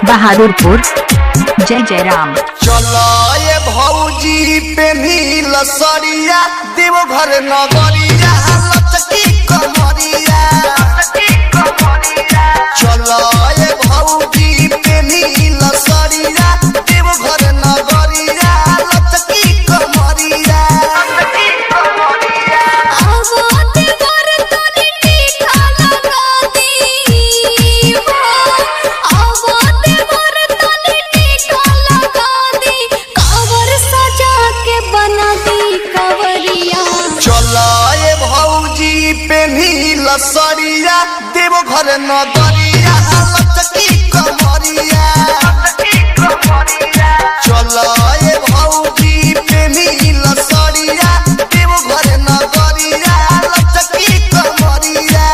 बहादुरपुर। जय जय राम। चलो ये भौजी पे नील सरिया देवघर नगरिया लचकी कमरिया। चलो ये भौजी पे नील सरिया देवघर नगरिया लचकी कमरिया। सरिया देवघर नगरिया लचकी कमरिया। चलो ये भौजी पे नील सरिया देवघर नगरिया लचकी कमरिया।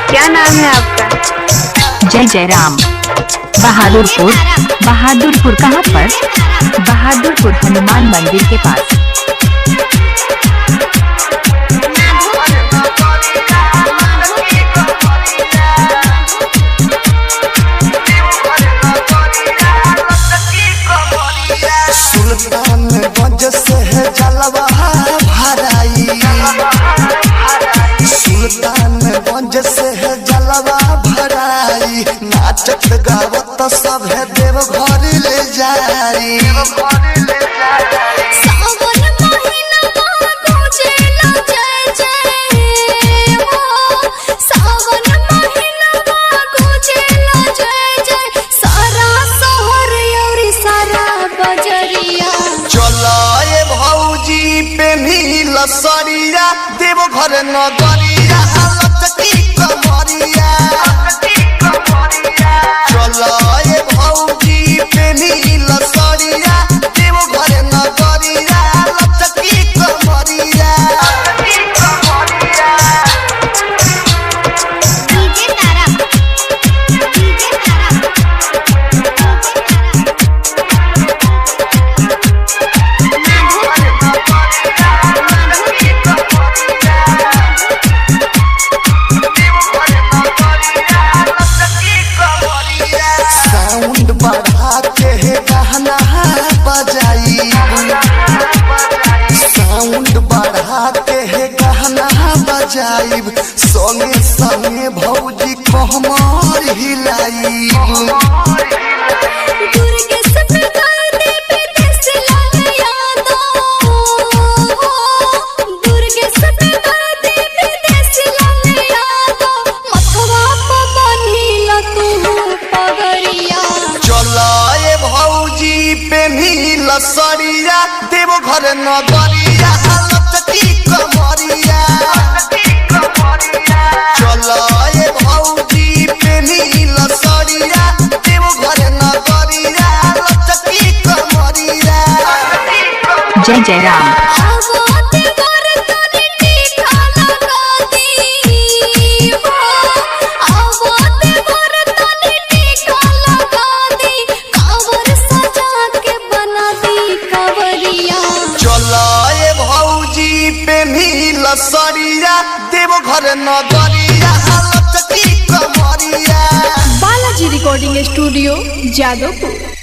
क्या नाम है आपका? जय जय राम। बहादुरपुर। बहादुरपुर कहाँ पर? बहादुरपुर हनुमान मंदिर के पास। सुल्तानगंज से है जलवा भराई। सुल्तानगंज से है जलवा भराई। नाचत गावत सब है देवघर ले जाई। सरिया देवघर नगरिया लचकी कमरिया। चलो ये भौजी पे नील सरिया देवघर नगरिया लचकी कमरिया। बढ़ा के गहना बजाई। साउंड बढ़ा के गहना बजाई। संगे संगे भौजी कमर हिलाई। सरिया देवघर नगरिया लचकी कमरिया। चलो ये भौजी पे नील सरिया देवघर नगरिया लचकी कमरिया। जय जय राम। सरिया देवघर नगरिया लचकी कमरिया। Balaji recording studio, Jadavpur.